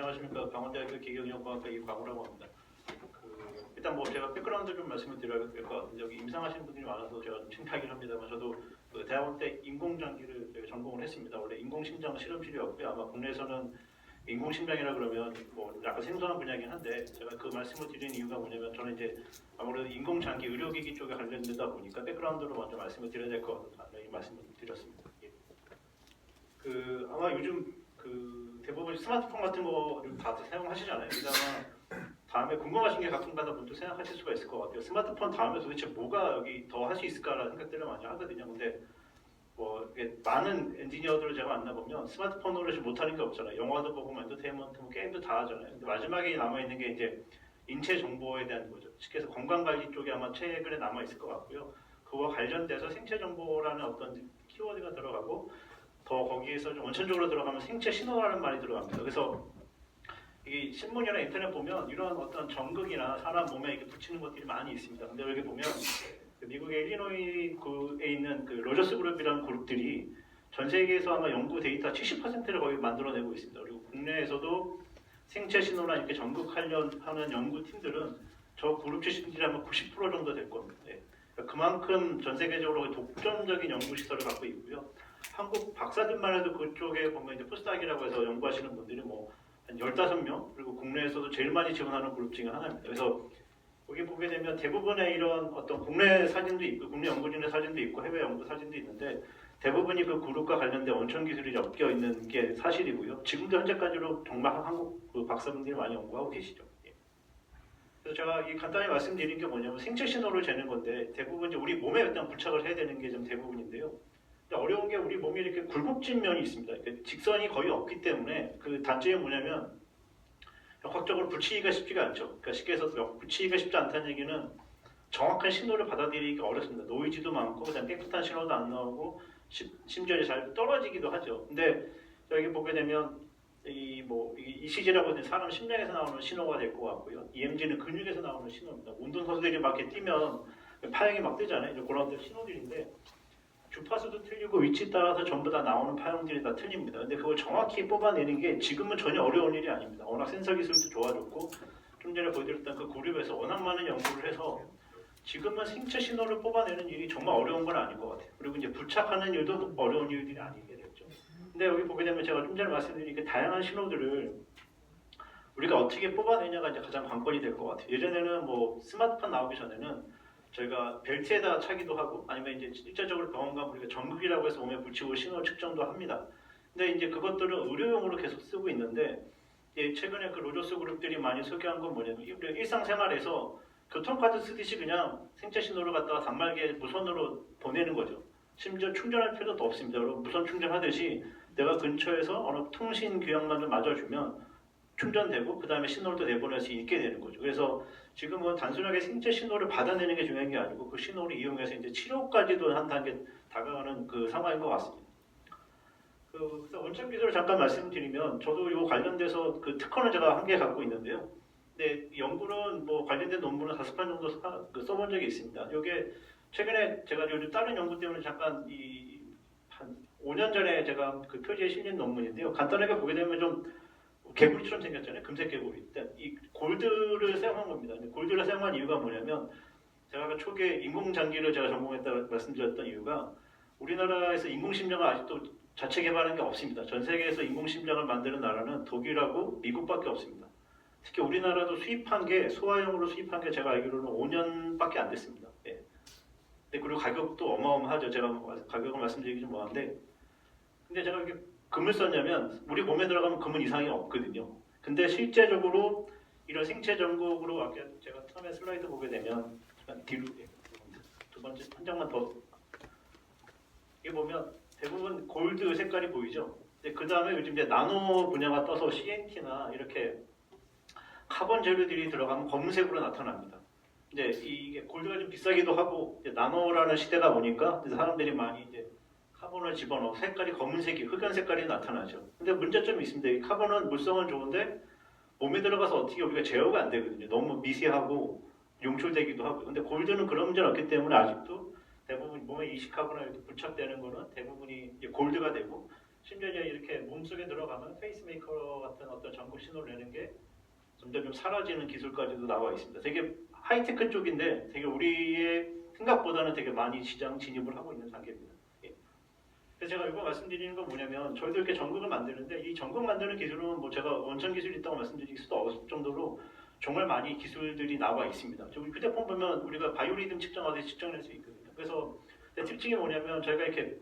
안녕하십니까. 강원대학교 기계응용과학과 이광우라고 합니다. 일단 뭐 제가 백그라운드 좀 말씀을 드려야 될 것 같은데 여기 임상하시는 분들이 많아서 제가 좀 창피하긴 합니다만 저도 대학원 때 인공장기를 전공을 했습니다. 원래 인공심장 실험실이었고요. 아마 국내에서는 인공심장이라 그러면 뭐 약간 생소한 분야긴 한데 제가 그 말씀을 드리는 이유가 뭐냐면 저는 이제 아무래도 인공장기 의료기기 쪽에 관련되다 보니까 백그라운드로 먼저 말씀을 드려야 될 것 같아서 이 말씀을 드렸습니다. 예. 아마 요즘 대부분 스마트폰 같은 거 다들 사용하시잖아요. 그다음에 다음에 궁금하신 게 가끔가다 문득 생각하실 수가 있을 것 같아요. 스마트폰 다음에 도대체 뭐가 여기 더 할 수 있을까라는 생각들을 많이 하거든요. 근데 뭐 많은 엔지니어들을 제가 만나보면 스마트폰으로 못하는 게 없잖아요. 영화도 보고 엔터테인먼트, 뭐 게임도 다 하잖아요. 근데 마지막에 남아있는 게 이제 인체 정보에 대한 거죠. 쉽게 해서 건강관리 쪽에 아마 최근에 남아있을 것 같고요. 그와 관련돼서 생체 정보라는 어떤 키워드가 들어가고 더 거기에서 좀 원천적으로 들어가면 생체 신호라는 말이 들어갑니다. 그래서 이 신문이나 인터넷 보면 이런 어떤 전극이나 사람 몸에 이렇게 붙이는 것들이 많이 있습니다. 근데 여기 보면 미국의 일리노이에 있는 로저스 그룹이라는 그룹들이 전 세계에서 아마 연구 데이터 70%를 거의 만들어내고 있습니다. 그리고 국내에서도 생체 신호나 이렇게 전극하는 연구팀들은 저 그룹 출신들이 아마 90% 정도 될 겁니다. 네. 그만큼 전 세계적으로 독점적인 연구 시설을 갖고 있고요. 한국 박사들만 해도 그쪽에 보면 이제 포스닥이라고 해서 연구하시는 분들이 뭐 한 15명, 그리고 국내에서도 제일 많이 지원하는 그룹 중에 하나입니다. 그래서 여기 보게 되면 대부분의 이런 어떤 국내 사진도 있고, 국내 연구진의 사진도 있고, 해외 연구 사진도 있는데 대부분이 그 그룹과 관련된 원천 기술이 엮여 있는 게 사실이고요. 지금도 현재까지로 정말 한국 박사분들이 많이 연구하고 계시죠. 예. 그래서 제가 간단히 말씀드린 게 뭐냐면 생체 신호를 재는 건데 대부분 이제 우리 몸에 일단 부착을 해야 되는 게 좀 대부분인데요. 어려운 게 우리 몸이 이렇게 굴곡진 면이 있습니다. 직선이 거의 없기 때문에 그 단점이 뭐냐면 역학적으로 붙이기가 쉽지가 않죠. 그러니까 쉽게 해서 붙이기가 쉽지 않다는 얘기는 정확한 신호를 받아들이기가 어렵습니다. 노이즈도 많고 그다음 깨끗한 신호도 안 나오고 심지어 잘 떨어지기도 하죠. 근데 여기 보게 되면 ECG라고 하는 사람 심장에서 나오는 신호가 될 것 같고요. EMG는 근육에서 나오는 신호입니다. 운동선수들이 막 이렇게 뛰면 파형이 막 뜨잖아요. 그런 신호들인데 주파수도 틀리고 위치에 따라서 전부 다 나오는 파형들이 다 틀립니다. 근데 그걸 정확히 뽑아내는 게 지금은 전혀 어려운 일이 아닙니다. 워낙 센서 기술도 좋아졌고 좀 전에 보여드렸던 그 그룹에서 워낙 많은 연구를 해서 지금은 생체 신호를 뽑아내는 일이 정말 어려운 건 아닌 것 같아요. 그리고 이제 부착하는 일도 어려운 일들이 아니게 됐죠. 근데 여기 보게 되면 제가 좀 전에 말씀드린 그 다양한 신호들을 우리가 어떻게 뽑아내냐가 이제 가장 관건이 될 것 같아요. 예전에는 뭐 스마트폰 나오기 전에는 저희가 벨트에다 차기도 하고 아니면 이제 실제적으로 병원 가면 우리가 전극이라고 해서 몸에 붙이고 신호 측정도 합니다. 근데 이제 그것들은 의료용으로 계속 쓰고 있는데 최근에 그 로저스 그룹들이 많이 소개한 건 뭐냐면 우리가 일상생활에서 교통카드 쓰듯이 그냥 생체 신호를 갖다가 단말기에 무선으로 보내는 거죠. 심지어 충전할 필요도 없습니다. 무선 충전하듯이 내가 근처에서 어느 통신 규약만 좀 맞아주면 충전되고 그 다음에 신호를 또 내보낼 수 있게 되는 거죠. 그래서 지금은 단순하게 생체 신호를 받아내는 게 중요한 게 아니고 그 신호를 이용해서 이제 치료까지도 한 단계 다가가는 그 상황인 것 같습니다. 원천 기술을 잠깐 말씀드리면 저도 이 관련돼서 그 특허는 제가 한 개 갖고 있는데요. 근데 연구는 뭐 관련된 논문을 5편 정도 써본 적이 있습니다. 이게 최근에 제가 요즘 다른 연구 때문에 잠깐 한 5년 전에 제가 그 표지에 실린 논문인데요. 간단하게 보게 되면 좀 개구리처럼 생겼잖아요. 금색 개구리. 이 골드를 사용한 겁니다. 골드를 사용한 이유가 뭐냐면 제가 초기에 인공장기를 제가 전공했다고 말씀드렸던 이유가 우리나라에서 인공심장을 아직도 자체 개발한 게 없습니다. 전 세계에서 인공심장을 만드는 나라는 독일하고 미국밖에 없습니다. 특히 우리나라도 수입한 게 소화용으로 수입한 게 제가 알기로는 5년밖에 안 됐습니다. 예. 그리고 가격도 어마어마하죠. 제가 가격을 말씀드리기 좀 뭐한데 근데 제가 이렇게 금을 썼냐면 우리 몸에 들어가면 금은 이상이 없거든요. 근데 실제적으로 이런 생체 전극으로 아까 제가 처음에 슬라이드 보게 되면 뒤로 두 번째 한 장만 더 이게 보면 대부분 골드 색깔이 보이죠. 그 다음에 요즘 이제 나노 분야가 떠서 CNT나 이렇게 카본 재료들이 들어가면 검은색으로 나타납니다. 이제 이게 골드가 좀 비싸기도 하고 이제 나노라는 시대가 오니까 사람들이 많이 이제 카본을 집어넣어 색깔이 검은색이 흑연 색깔이 나타나죠. 근데 문제점이 있습니다. 이 카본은 물성은 좋은데 몸에 들어가서 어떻게 우리가 제어가 안 되거든요. 너무 미세하고 용출되기도 하고. 근데 골드는 그런 문제는 없기 때문에 아직도 대부분 몸에 이식하거나 이렇게 부착되는 거는 대부분이 이제 골드가 되고 심지어 이제 이렇게 몸속에 들어가면 페이스메이커 같은 어떤 전극 신호를 내는 게 점점 좀 사라지는 기술까지도 나와 있습니다. 되게 하이테크 쪽인데 되게 우리의 생각보다는 되게 많이 시장 진입을 하고 있는 단계입니다. 예. 그래서 제가 이거 말씀드리는 건 뭐냐면 저희도 이렇게 전극을 만드는데 이 전극 만드는 기술은 뭐 제가 원천 기술이 있다고 말씀드릴 수도 없을 정도로 정말 많이 기술들이 나와 있습니다. 우리 휴대폰 보면 우리가 바이오리듬 측정하듯이 측정할 수 있거든요. 그래서 특징이 뭐냐면 저희가 이렇게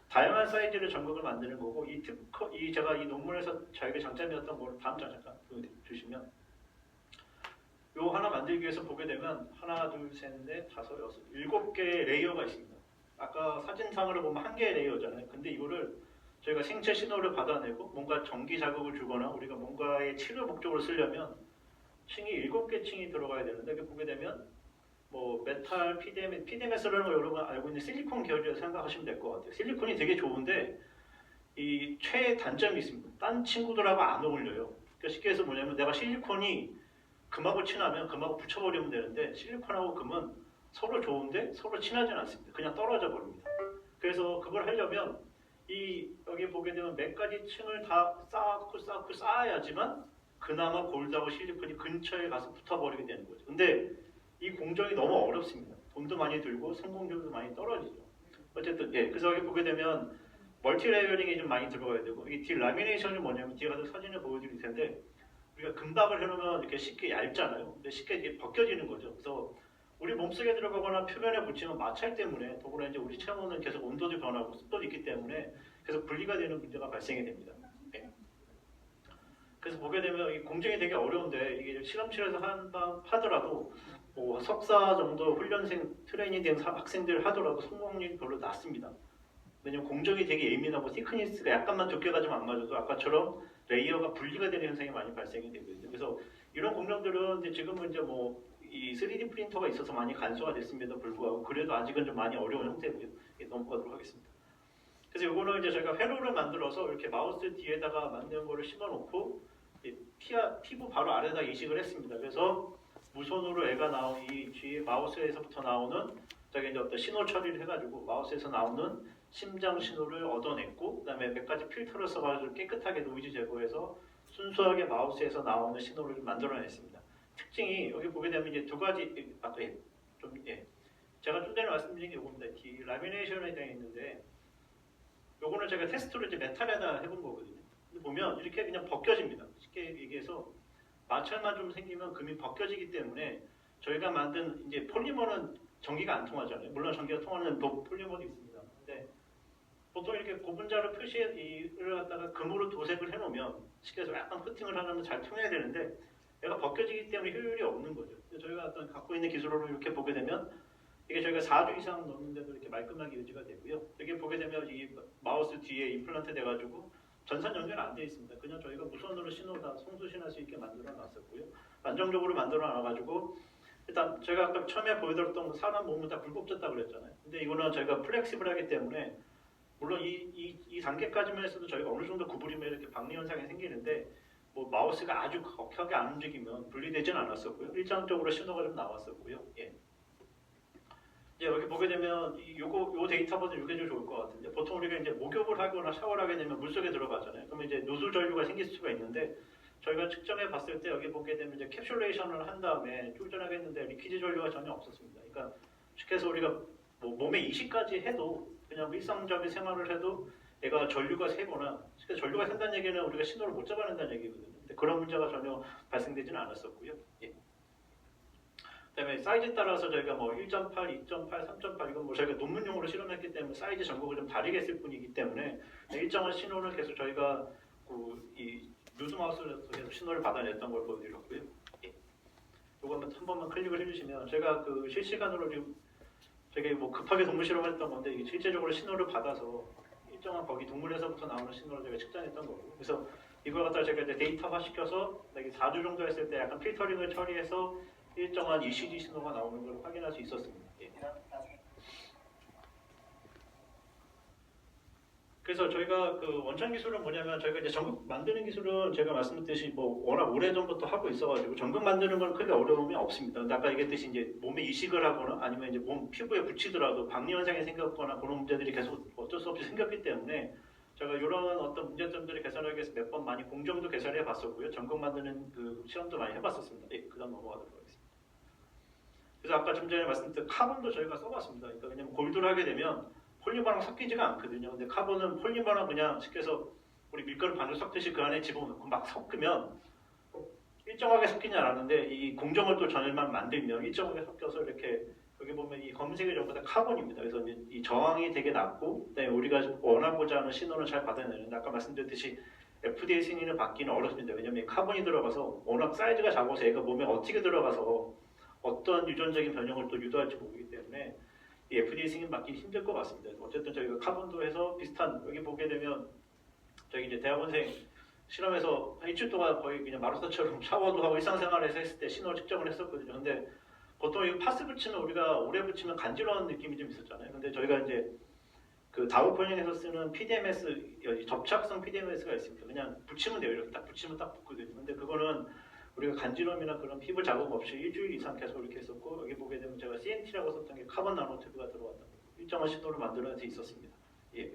다양한 사이즈의 전극을 만드는 거고 이 제가 이 논문에서 저에게 장점이었던 걸 다음 장 잠깐 주시면 요 하나 만들기 위해서 보게 되면 하나, 둘, 셋, 넷, 다섯, 여섯, 7개의 레이어가 있습니다. 아까 사진상으로 보면 한 개의 레이어잖아요. 근데 이거를 저희가 생체 신호를 받아내고 뭔가 전기 자극을 주거나 우리가 뭔가의 치료 목적으로 쓰려면 층이 7개 층이 들어가야 되는데 이렇게 보게 되면 뭐 메탈, PDMS라는 거 여러분 알고 있는 실리콘 계열이라고 생각하시면 될 것 같아요. 실리콘이 되게 좋은데 이 최단점이 있습니다. 딴 친구들하고 안 어울려요. 그러니까 쉽게 해서 뭐냐면 내가 실리콘이 금하고 친하면 금하고 붙여버리면 되는데 실리콘하고 금은 서로 좋은데 서로 친하지 않습니다. 그냥 떨어져 버립니다. 그래서 그걸 하려면 여기 보게 되면 몇 가지 층을 다 쌓아야지만 그나마 골드하고 실리콘이 근처에 가서 붙어버리게 되는 거죠. 근데 이 공정이 너무 어렵습니다. 돈도 많이 들고 성공률도 많이 떨어지죠. 어쨌든 그래서 여기 보게 되면 멀티 레이어링이 좀 많이 들어가야 되고 이 디라미네이션이 뭐냐면 뒤에 가서 사진을 보여드릴 텐데 우리가 금박을 해놓으면 이렇게 쉽게 얇잖아요. 근데 쉽게 이게 벗겨지는 거죠. 그래서 우리 몸속에 들어가거나 표면에 붙이면 마찰 때문에 더구나 이제 우리 체온은 계속 온도도 변하고 습도도 있기 때문에 계속 분리가 되는 문제가 발생이 됩니다. 네. 그래서 보게 되면 이 공정이 되게 어려운데 이게 실험실에서 하더라도 뭐 석사 정도 훈련생 트레이닝 된 학생들 하더라도 성공률이 별로 낮습니다. 왜냐면 공정이 되게 예민하고 티크니스가 약간만 두께가 좀 안 맞아도 아까처럼 레이어가 분리가 되는 현상이 많이 발생이 되거든요. 그래서 이런 공정들은 이제 지금은 이제 뭐 이 3D 프린터가 있어서 많이 간소화 됐음에도 불구하고 그래도 아직은 좀 많이 어려운 형태고요. 넘어가도록 하겠습니다. 그래서 이거는 이제 저희가 회로를 만들어서 이렇게 마우스 뒤에다가 만든 거를 심어놓고 피부 바로 아래다 이식을 했습니다. 그래서 무선으로 애가 이 뒤에 마우스에서부터 나오는 저기 이제 어떤 신호 처리를 해가지고 마우스에서 나오는 심장 신호를 얻어냈고 그다음에 몇 가지 필터를 써가지고 깨끗하게 노이즈 제거해서 순수하게 마우스에서 나오는 신호를 좀 만들어냈습니다. 특징이 여기 보게 되면 이제 두 가지 제가 좀 전에 말씀드린 게 이겁니다. 라미네이션에 되어 있는데 요거는 제가 테스트로 이제 메탈에다 해본 거거든요. 근데 보면 이렇게 그냥 벗겨집니다. 쉽게 얘기해서 마찰만 좀 생기면 금이 벗겨지기 때문에 저희가 만든 이제 폴리머는 전기가 안 통하잖아요. 물론 전기가 통하는 폴리머도 있습니다. 근데 보통 이렇게 고분자를 이를 갖다가 금으로 도색을 해놓으면 쉽게 해서 약간 코팅을 하면 잘 통해야 되는데 얘가 벗겨지기 때문에 효율이 없는 거죠. 저희가 어떤 갖고 있는 기술로 이렇게 보게 되면 이게 저희가 4주 이상 넣는데도 이렇게 말끔하게 유지가 되고요. 여기 보게 되면 이 마우스 뒤에 임플란트 돼가지고 전선 연결 안 돼 있습니다. 그냥 저희가 무선으로 신호 다 송수신할 수 있게 만들어 놨었고요. 안정적으로 만들어 놔가지고 일단 제가 아까 처음에 보여드렸던 사람 몸은 다 굴곡졌다 그랬잖아요. 근데 이거는 저희가 플렉시블하기 때문에 물론 이 단계까지만 해서도 저희가 어느 정도 구부리면 이렇게 박리 현상이 생기는데 뭐 마우스가 아주 격하게 안 움직이면 분리되진 않았었고요. 일정적으로 신호가 좀 나왔었고요. 예. 이제 여기 보게 되면 요 데이터보다 이게 좀 좋을 것 같은데 보통 우리가 이제 목욕을 하거나 샤워를 하게 되면 물속에 들어가잖아요. 그러면 이제 노즐 전류가 생길 수가 있는데 저희가 측정해 봤을 때 여기 보게 되면 이제 캡슐레이션을 한 다음에 쫄전하게 했는데 리퀴드 전류가 전혀 없었습니다. 그러니까 쉽게 해서 우리가 뭐 몸에 이식까지 해도 그냥 일상적인 생활을 해도 얘가 전류가 새거나 전류가 샌다는 얘기는 우리가 신호를 못 잡아낸다는 얘기거든요. 근데 그런 문제가 전혀 발생되지는 않았었고요. 예. 그다음에 사이즈에 따라서 저희가 뭐 1.8, 2.8, 3.8 이건 뭐 저희가 논문용으로 실험했기 때문에 사이즈 전곡을 좀 다르게 했을 뿐이기 때문에 일정한 신호를 계속 저희가 이 뉴스 마우스에서 계속 신호를 받아냈던 걸 보여드렸고요. 예. 이거 한 번만 클릭을 해주시면 제가 그 실시간으로 지금 되게 뭐 급하게 동물 실험했던 건데 이게 실제적으로 신호를 받아서 일정한 거기 동물에서부터 나오는 신호를 제가 측정했던 거고 그래서 이걸 갖다가 제가 이제 데이터화 시켜서 4주 정도 했을 때 약간 필터링을 처리해서 일정한 ECG 신호가 나오는 걸 확인할 수 있었습니다. 예. 그래서 저희가 그 원천 기술은 뭐냐면 저희가 이제 전극 만드는 기술은 제가 말씀드렸듯이 뭐 워낙 오래 전부터 하고 있어가지고 전극 만드는 건 크게 어려움이 없습니다. 근데 아까 얘기했듯이 이제 몸에 이식을 하거나 아니면 이제 몸 피부에 붙이더라도 박리 현상이 생겼거나 그런 문제들이 계속 어쩔 수 없이 생겼기 때문에 제가 이런 어떤 문제점들을 개선하기 위해서 몇 번 많이 공정도 개설해 봤었고요. 전공 만드는 그 시험도 많이 해봤었습니다. 예, 그다음 넘어가도록 하겠습니다. 그래서 아까 좀 전에 말씀드린 카본도 저희가 써봤습니다. 그러니까 왜냐면 골드를 하게 되면 폴리머랑 섞이지가 않거든요. 근데 카본은 폴리머랑 그냥 쉽게 해서 우리 밀가루 반죽 섞듯이 그 안에 집어넣고 막 섞으면 일정하게 섞이지 않았는데 이 공정을 또 전열만 만들면 일정하게 섞여서 이렇게 여기 보면 이 검은색이 전부 다 카본입니다. 그래서 이제 이 저항이 되게 낮고 그다음에 우리가 원하고자 하는 신호를 잘 받아내는데 아까 말씀드렸듯이 FDA 승인을 받기는 어렵습니다. 왜냐하면 카본이 들어가서 워낙 사이즈가 작아서 얘가 몸에 어떻게 들어가서 어떤 유전적인 변형을 또 유도할지 모르기 때문에 이 FDA 승인 받기 힘들 것 같습니다. 어쨌든 저희가 카본도 해서 비슷한 여기 보게 되면 저희 이제 대학원생 실험에서 일주일 동안 거의 그냥 마라톤처럼 샤워도 하고 일상생활에서 했을 때 신호를 측정을 했었거든요. 근데 보통 이거 파스 붙이면 우리가 오래 붙이면 간지러운 느낌이 좀 있었잖아요. 근데 저희가 이제 그 다우포닝에서 쓰는 PDMS 접착성 PDMS가 있습니다. 그냥 붙이면 돼요. 이렇게 딱 붙이면 딱 붙거든요. 근데 그거는 우리가 간지럼이나 그런 피부 자극 없이 일주일 이상 계속 이렇게 했었고 여기 보게 되면 제가 CNT라고 썼던 게 카본 나노튜브가 들어왔다. 일정한 신호를 만들어내서 있었습니다. 예.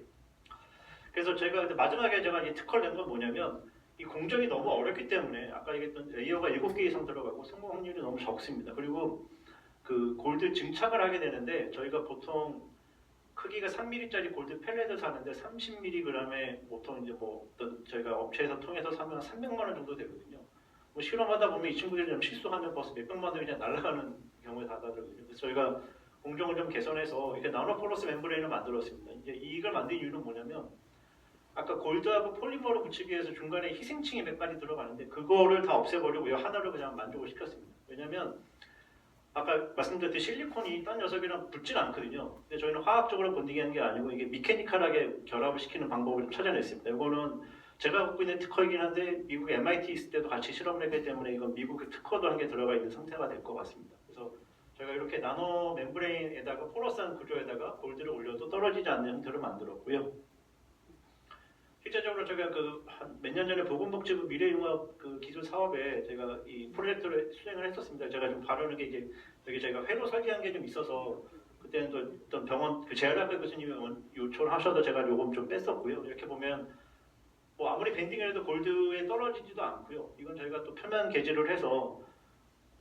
그래서 제가 마지막에 제가 이 특허를 낸 건 뭐냐면 이 공정이 너무 어렵기 때문에 아까 얘기했던 레이어가 7개 이상 들어가고 성공 확률이 너무 적습니다. 그리고 그 골드 증착을 하게 되는데 저희가 보통 크기가 3mm짜리 골드 펠렛을 사는데 30mg에 보통 이제 뭐 어떤 저희가 업체에서 통해서 사면 300만 원 정도 되거든요. 뭐 실험하다 보면 이 친구들이 좀 실수하면 벌써 몇백만 원이 그냥 날아가는 경우에 다가들거든요. 그래서 저희가 공정을 좀 개선해서 이렇게 나노포러스 멤브레인을 만들었습니다. 이제 이걸 만든 이유는 뭐냐면 아까 골드하고 폴리머로 붙이기 위해서 중간에 희생층이 몇 가지 들어가는데 그거를 다 없애버리고 이 하나를 그냥 만족을 시켰습니다. 왜냐면 아까 말씀드렸듯이 실리콘이 딴 녀석이랑 붙진 않거든요. 근데 저희는 화학적으로 본딩하는 게 아니고 이게 미케니컬하게 결합을 시키는 방법을 좀 찾아냈습니다. 이거는 제가 갖고 있는 특허이긴 한데 미국 MIT 있을 때도 같이 실험을 했기 때문에 이건 미국의 특허도 한 개 들어가 있는 상태가 될 것 같습니다. 그래서 제가 이렇게 나노 멤브레인에다가 포러스한 구조에다가 골드를 올려도 떨어지지 않는 형태를 만들었고요. 실제적으로 제가 그 몇 년 전에 보건복지부 미래융합 그 기술 사업에 제가 이 프로젝트를 수행을 했었습니다. 제가 좀 바르는 게 이제 여기 제가 회로 설계한 게 좀 있어서 그때는 또 어떤 병원 그 재활학과 교수님이 요청을 하셔도 제가 요금 좀 뺐었고요. 이렇게 보면 뭐 아무리 밴딩을 해도 골드에 떨어지지도 않고요. 이건 저희가 또 표면 개질을 해서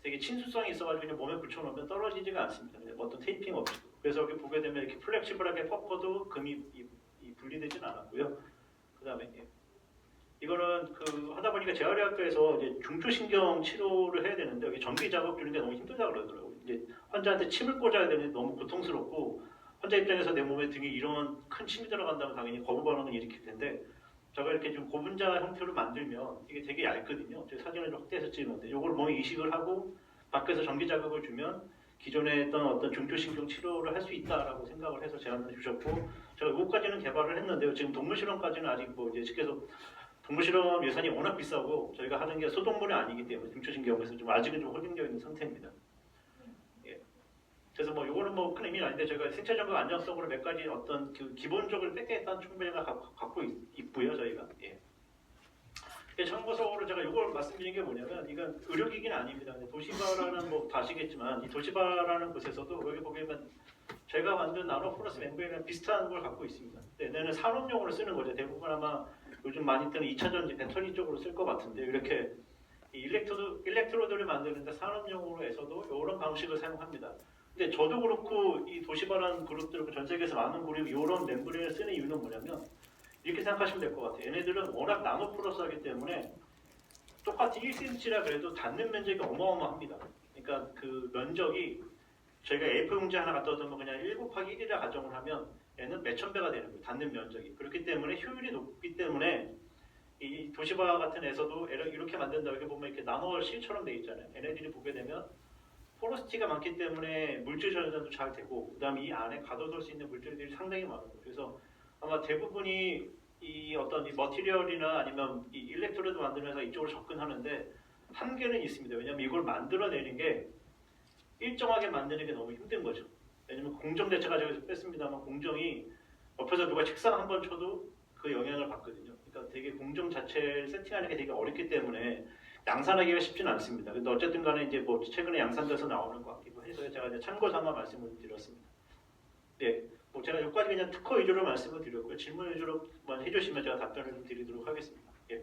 되게 친수성이 있어가지고 그냥 몸에 붙여놓으면 떨어지지가 않습니다. 그냥 어떤 테이핑 없이. 그래서 여기 보게 되면 이렇게 플렉시블하게 꺾어도 금이 분리되지는 않았고요. 그 다음에 이거는 그 하다 보니까 재활의학과에서 이제 중추신경 치료를 해야 되는데 여기 전기 작업 주는 게 너무 힘들다 그러더라고요. 이제 환자한테 침을 꽂아야 되는데 너무 고통스럽고 환자 입장에서 내 몸에 등에 이런 큰 침이 들어간다면 당연히 거부 반응을 일으킬 텐데 제가 이렇게 좀 고분자 형태로 만들면 이게 되게 얇거든요. 제가 사진을 좀 확대해서 찍었는데 이걸 몸에 이식을 하고 밖에서 전기 자극을 주면 기존에 했던 어떤 중추신경 치료를 할 수 있다라고 생각을 해서 제안을 주셨고 제가 이것까지는 개발을 했는데요. 지금 동물 실험까지는 아직 뭐 이제 쉽게 해서 동물 실험 예산이 워낙 비싸고 저희가 하는 게 소동물이 아니기 때문에 중추신경에서 좀 아직은 좀 홀딩되어 있는 상태입니다. 예. 그래서 뭐 이거는 뭐 큰 의미는 아닌데 저희가 생체 정보 안정성으로 몇 가지 어떤 그 기본적으로 뺏겨있다는 충분히가 갖고 있고요 저희가. 예. 참고적으로 제가 이걸 말씀드린 게 뭐냐면 이건 의료기기는 아닙니다. 도시바라는 뭐 다 아시겠지만 이 도시바라는 곳에서도 여기 보면 제가 만든 나노플러스 멤브레인이랑 비슷한 걸 갖고 있습니다. 얘네는 산업용으로 쓰는 거죠. 대부분 아마 요즘 많이 뜨는 2차전지 배터리 쪽으로 쓸 것 같은데 이렇게 이 일렉트로드를 만드는데 산업용으로에서도 이런 방식을 사용합니다. 근데 저도 그렇고 이 도시바라는 그룹들 전 세계에서 많은 그룹이 이런 멤브레인을 쓰는 이유는 뭐냐면 이렇게 생각하시면 될 것 같아요. 얘네들은 워낙 나노플러스하기 때문에 똑같이 1cm라 그래도 닿는 면적이 어마어마합니다. 그러니까 그 면적이 저희가 A4 용지 하나 갖다 놓으면 그냥 1 곱하기 1이라 가정을 하면 얘는 몇천 배가 되는 거예요. 닿는 면적이. 그렇기 때문에 효율이 높기 때문에 이 도시바 같은 애서도 이렇게 만든다. 이렇게 보면 이렇게 나노 실처럼 돼 있잖아요. 얘네들이 보게 되면 포로시티가 많기 때문에 물질 전환도 잘 되고 그다음에 이 안에 가둬둘 수 있는 물질들이 상당히 많아요. 그래서 아마 대부분이 이 어떤 이 머티리얼이나 아니면 이 일렉트로드 만들면서 이쪽으로 접근하는데 한계는 있습니다. 왜냐하면 이걸 만들어내는 게 일정하게 만드는 게 너무 힘든 거죠. 왜냐면 공정 자체가 제가 뺐습니다만 공정이 옆에서 누가 책상 한 번 쳐도 그 영향을 받거든요. 그러니까 되게 공정 자체를 세팅하는 게 되게 어렵기 때문에 양산하기가 쉽지는 않습니다. 근데 어쨌든 간에 이제 뭐 최근에 양산돼서 나오는 것 같기도 해서 제가 이제 참고 삼아 말씀을 드렸습니다. 네. 뭐 제가 여기까지 그냥 특허 위주로 말씀을 드렸고요. 질문 위주로 해주시면 제가 답변을 좀 드리도록 하겠습니다. 예.